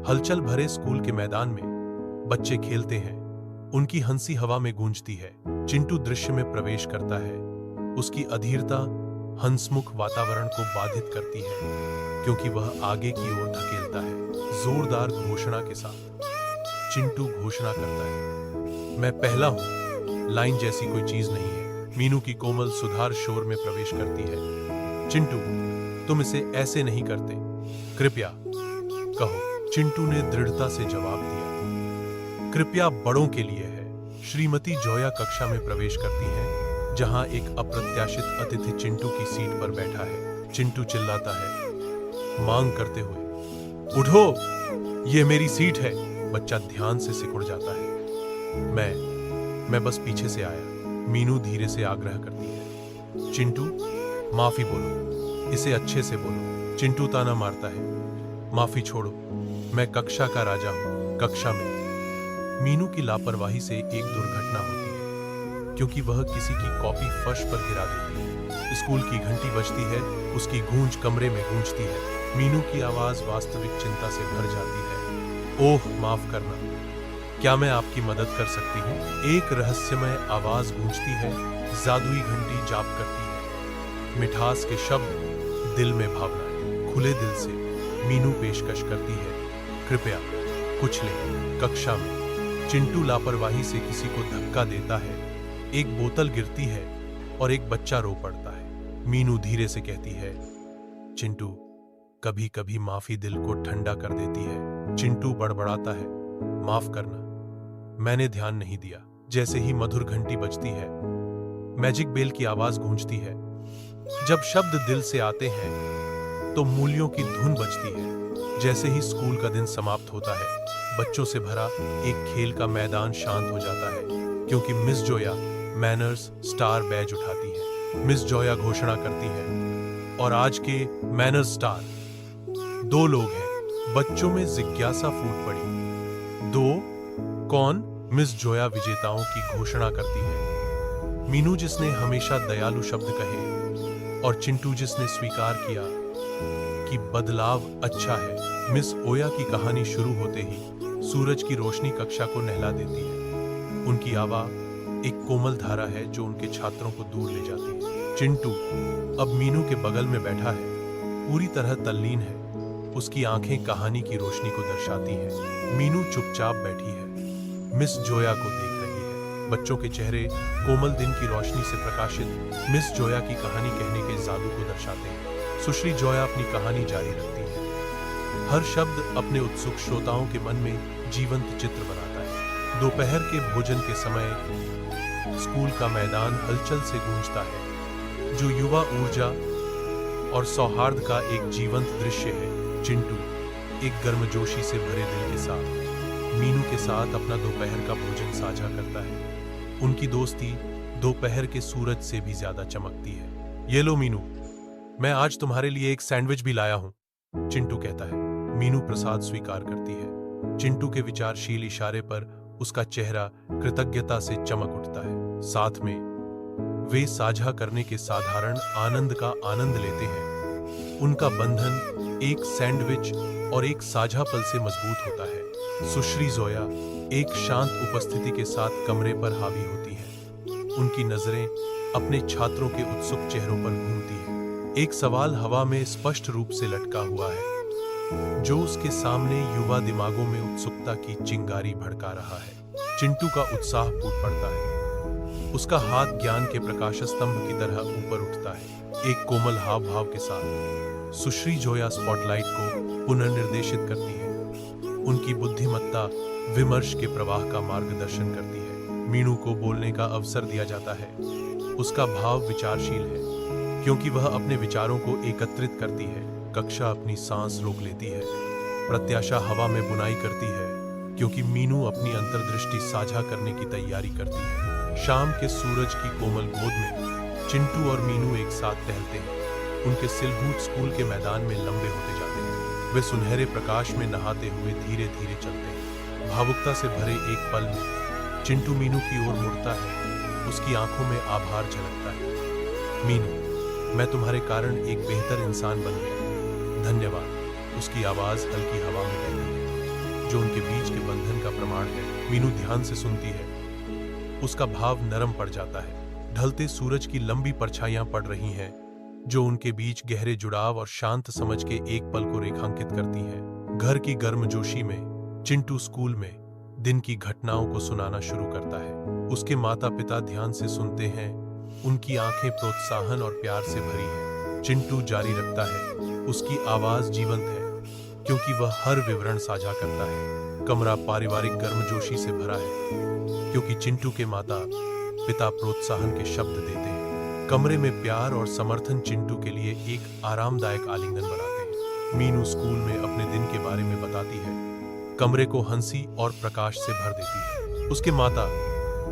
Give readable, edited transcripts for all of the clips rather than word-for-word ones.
हलचल भरे स्कूल के मैदान में बच्चे खेलते हैं। उनकी हंसी हवा में गूंजती है। चिंटू दृश्य में प्रवेश करता है। उसकी अधीरता हंसमुख वातावरण को बाधित करती है, क्योंकि वह आगे की ओर धकेलता है। जोरदार घोषणा के साथ चिंटू घोषणा करता है, मैं पहला हूं। लाइन जैसी कोई चीज नहीं है। मीनू की कोमल सुधार शोर में प्रवेश करती है। चिंटू, तुम इसे ऐसे नहीं करते, कृपया कहो। चिंटू ने दृढ़ता से जवाब दिया, कृपया बड़ों के लिए है। श्रीमती जोया कक्षा में प्रवेश करती हैं, जहां एक अप्रत्याशित अतिथि चिंटू की सीट पर बैठा है। चिंटू चिल्लाता है, मांग करते हुए, उठो, ये मेरी सीट है। बच्चा ध्यान से सिकुड़ जाता है। मैं बस पीछे से आया। मीनू धीरे से आग्रह करती है। चिंटू, माफी बोलो, इसे अच्छे से बोलो। चिंटू ताना मारता है, माफी छोड़ो, मैं कक्षा का राजा हूं। कक्षा में मीनू की लापरवाही से एक दुर्घटना होती है, क्योंकि वह किसी की कॉपी फर्श पर गिरा देती है। स्कूल की घंटी बजती है, उसकी गूंज कमरे में गूंजती है। मीनू की आवाज वास्तविक चिंता से भर जाती है। ओह, माफ करना, क्या मैं आपकी मदद कर सकती हूँ? एक रहस्यमय आवाज गूंजती है, जादुई घंटी जाप करती है। मिठास के शब्द, दिल में भावनाएं। खुले दिल से मीनू पेशकश करती है, कृपया कुछ ले। कक्षा में चिंटू लापरवाही से किसी को धक्का देता है। एक बोतल गिरती है और एक बच्चा रो पड़ता है। मीनू धीरे से कहती है, चिंटू, कभी कभी माफी दिल को ठंडा कर देती है। चिंटू बड़बड़ाता है, माफ करना, मैंने ध्यान नहीं दिया। जैसे ही मधुर घंटी बजती है, मैजिक बेल की आवाज गूंजती है। जब शब्द दिल से आते हैं तो मूल्यों की धुन बजती है। जैसे ही स्कूल का दिन समाप्त होता है, बच्चों से भरा एक खेल का मैदान शांत हो जाता है, क्योंकि miss Zoya manners star badge उठाती है। मिस जोया घोषणा करती है, और आज के मैनर्स स्टार 2 लोग हैं। बच्चों में जिज्ञासा फूट पड़ी। 2 कौन? मिस जोया विजेताओं की घोषणा करती है। मीनू, जिसने हमेशा दयालु शब्द कहे, और चिंटू, जिसने स्वीकार किया कि बदलाव अच्छा है। मिस ओया की कहानी शुरू होते ही सूरज की रोशनी कक्षा को नहला देती है। उनकी आवाज एक कोमल धारा है जो उनके छात्रों को दूर ले जाती है। चिंटू अब मीनू के बगल में बैठा है, पूरी तरह तल्लीन है। उसकी आंखें कहानी की रोशनी को दर्शाती हैं। मीनू चुपचाप बैठी है, मिस जोया को देख रही है। बच्चों के चेहरे कोमल दिन की रोशनी से प्रकाशित मिस जोया की कहानी कहने के जादू को दर्शाते हैं। सुश्री जोया अपनी कहानी जारी रखती है। हर शब्द अपने उत्सुक श्रोताओं के मन में जीवंत चित्र बनाता है। दोपहर के भोजन के समय स्कूल का मैदान हलचल से गूंजता है, जो युवा ऊर्जा और सौहार्द का एक जीवंत दृश्य है। चिंटू एक गर्मजोशी से भरे दिल के साथ मीनू के साथ अपना दोपहर का भोजन साझा करता है। उनकी दोस्ती दोपहर के सूरज से भी ज्यादा चमकती है। ये लो मीनू, मैं आज तुम्हारे लिए एक सैंडविच भी लाया हूं, चिंटू कहता है। मीनू प्रसाद स्वीकार करती है। चिंटू के विचारशील इशारे पर उसका चेहरा कृतज्ञता से चमक उठता है। साथ में वे साझा करने के साधारण आनंद का आनंद लेते हैं। उनका बंधन एक सैंडविच और एक साझा पल से मजबूत होता है। सुश्री जोया एक शांत उपस्थिति के साथ कमरे पर हावी होती है। उनकी नजरें अपने छात्रों के उत्सुक चेहरों पर घूमती हैं। एक सवाल हवा में स्पष्ट रूप से लटका हुआ है, जो उसके सामने युवा दिमागों में उत्सुकता की चिंगारी भड़का रहा है। चिंटू का उत्साह फूट पड़ता है। उसका हाथ ज्ञान के प्रकाश स्तंभ की तरह ऊपर उठता है। एक कोमल हाव भाव के साथ सुश्री जोया स्पॉटलाइट को पुनर्निर्देशित करती है। उनकी बुद्धिमत्ता विमर्श के प्रवाह का मार्गदर्शन करती है। मीनू को बोलने का अवसर दिया जाता है। उसका भाव विचारशील है, क्योंकि वह अपने विचारों को एकत्रित करती है। कक्षा अपनी सांस रोक लेती है। प्रत्याशा हवा में बुनाई करती है, क्योंकि मीनू अपनी अंतर्दृष्टि साझा करने की तैयारी करती है। शाम के सूरज की कोमल गोद में चिंटू और मीनू एक साथ टहलते हैं। उनके सिलहूट स्कूल के मैदान में लंबे होते जाते हैं। वे सुनहरे प्रकाश में नहाते हुए धीरे धीरे चलते हैं। भावुकता से भरे एक पल में चिंटू मीनू की ओर मुड़ता है। उसकी आंखों में आभार झलकता है। मीनू, मैं तुम्हारे कारण एक बेहतर इंसान बन गया, धन्यवाद। उसकी आवाज हल्की हवा में बहती है। जो उनके बीच के बंधन का प्रमाण है। मीनू ध्यान से सुनती है। उसका भाव नरम पड़ जाता है। ढलते सूरज की लंबी परछाइयां पड़ रही हैं, जो उनके बीच गहरे जुड़ाव और शांत समझ के एक पल को रेखांकित करती हैं। घर की गर्मजोशी में चिंटू स्कूल में दिन की घटनाओं को सुनाना शुरू करता है। उसके माता पिता ध्यान से सुनते हैं। उनकी आंखें प्रोत्साहन और प्यार से भरी हैं। चिंटू जारी रखता है। उसकी आवाज जीवंत है, क्योंकि वह हर विवरण साझा करता है। कमरा पारिवारिक गर्मजोशी से भरा है, क्योंकि चिंटू के माता पिता प्रोत्साहन के शब्द देते हैं। कमरे में प्यार और समर्थन चिंटू के लिए एक आरामदायक आलिंगन बनाते हैं। मीनू स्कूल में अपने दिन के बारे में बताती है। कमरे को हंसी और प्रकाश से भर देती है। उसके माता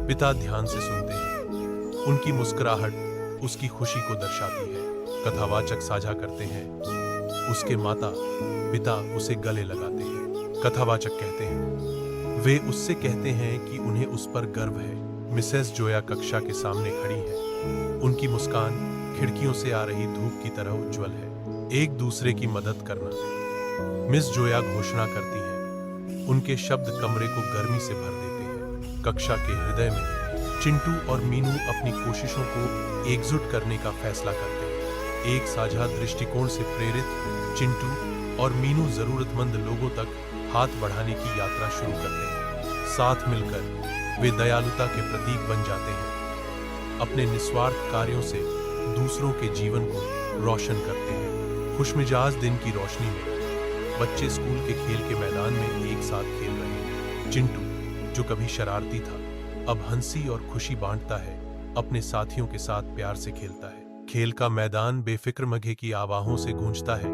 पिता ध्यान से सुनते हैं। उनकी मुस्कुराहट उसकी खुशी को दर्शाती है। कथावाचक साझा करते हैं। उसके माता पिता उसे गले लगाते हैं। कथावाचक कहते हैं, वे उससे कहते हैं कि उन्हें उस पर गर्व है। मिसेस जोया कक्षा के सामने खड़ी है। उनकी मुस्कान खिड़कियों से आ रही धूप की तरह उज्जवल है। एक दूसरे की मदद करना, मिस जोया घोषणा करती है। उनके शब्द कमरे को गर्मी से भर देते हैं। कक्षा के हृदय में चिंटू और मीनू अपनी कोशिशों को एकजुट करने का फैसला करते हैं। एक साझा दृष्टिकोण से प्रेरित चिंटू और मीनू जरूरतमंद लोगों तक हाथ बढ़ाने की यात्रा शुरू करते हैं। साथ मिलकर वे दयालुता के प्रतीक बन जाते हैं। अपने निस्वार्थ कार्यों से दूसरों के जीवन को रोशन करते हैं। खुशमिजाज दिन की रोशनी में बच्चे स्कूल के खेल के मैदान में एक साथ खेल रहे हैं। चिंटू, जो कभी शरारती था, अब हंसी और खुशी बांटता है। अपने साथियों के साथ प्यार से खेलता है। खेल का मैदान बेफिक्र मघे की आवाहों से गूंजता है,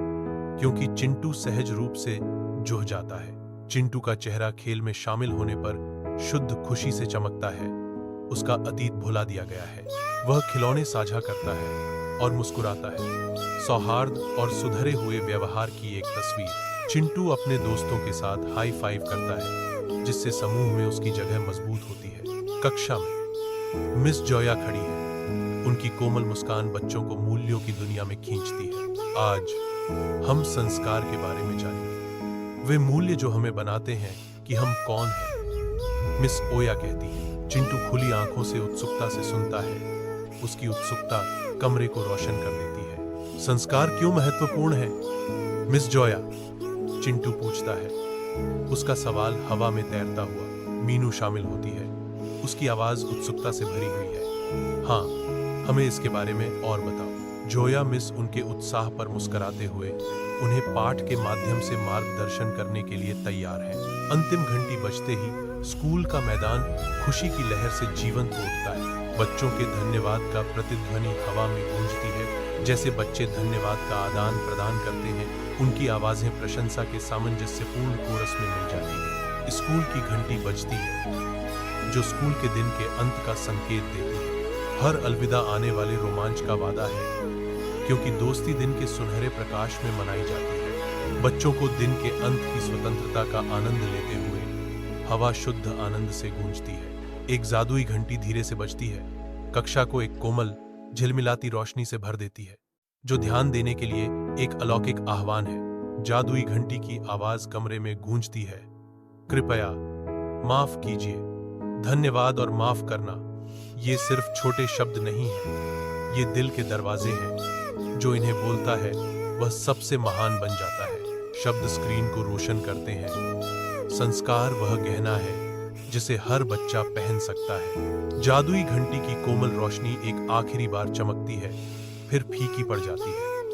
क्योंकि चिंटू सहज रूप से जुह जाता है। चिंटू का चेहरा खेल में शामिल होने पर शुद्ध खुशी से चमकता है। उसका अतीत भुला दिया गया है। वह खिलौने साझा करता है और मुस्कुराता है। सौहार्द और सुधरे हुए व्यवहार की एक तस्वीर। चिंटू अपने दोस्तों के साथ हाई फाइव करता है, जिससे समूह में उसकी जगह मजबूत होती है। कक्षा में मिस जोया खड़ी है। उनकी कोमल मुस्कान बच्चों को मूल्यों की दुनिया में खींचती है। आज हम संस्कार के बारे में जानेंगे, वे मूल्य जो हमें बनाते हैं कि हम कौन हैं। मिस ओया कहती है। चिंटू खुली आंखों से उत्सुकता से सुनता है। उसकी उत्सुकता कमरे को रोशन कर देती है। संस्कार क्यों महत्वपूर्ण है, मिस जोया? चिंटू पूछता है। उसका सवाल हवा में तैरता हुआ मीनू शामिल होती है। उसकी आवाज उत्सुकता से भरी हुई है। हाँ, हमें इसके बारे में और बताओ। जोया मिस उनके उत्साह पर मुस्कुराते हुए उन्हें पाठ के माध्यम से मार्गदर्शन करने के लिए तैयार है। अंतिम घंटी बजते ही स्कूल का मैदान खुशी की लहर से जीवंत हो उठता है। बच्चों के धन्यवाद का प्रतिध्वनि हवा में गूंजती है। जैसे बच्चे धन्यवाद का आदान प्रदान करते हैं, उनकी आवाजें प्रशंसा के सामंजस्यपूर्ण कोरस में मिल जाती है। स्कूल की घंटी बजती है, जो स्कूल के दिन के अंत का संकेत देती है। हर अलविदा आने वाले रोमांच का वादा है, क्योंकि दोस्ती दिन के सुनहरे प्रकाश में मनाई जाती है। बच्चों को दिन के अंत की स्वतंत्रता का आनंद लेते हुए हवा शुद्ध आनंद से गूंजती है। एक जादुई घंटी धीरे से बजती है। कक्षा को एक कोमल झिलमिलाती रोशनी से भर देती है, जो ध्यान देने के लिए एक अलौकिक आह्वान है। जादुई घंटी की आवाज कमरे में गूंजती है। कृपया माफ कीजिए, धन्यवाद और माफ करना, ये सिर्फ छोटे शब्द नहीं हैं, ये दिल के दरवाजे हैं। जो इन्हें बोलता है वह सबसे महान बन जाता है। शब्द स्क्रीन को रोशन करते हैं। संस्कार वह गहना है जिसे हर बच्चा पहन सकता है। जादुई घंटी की कोमल रोशनी एक आखिरी बार चमकती है, फिर फीकी पड़ जाती है।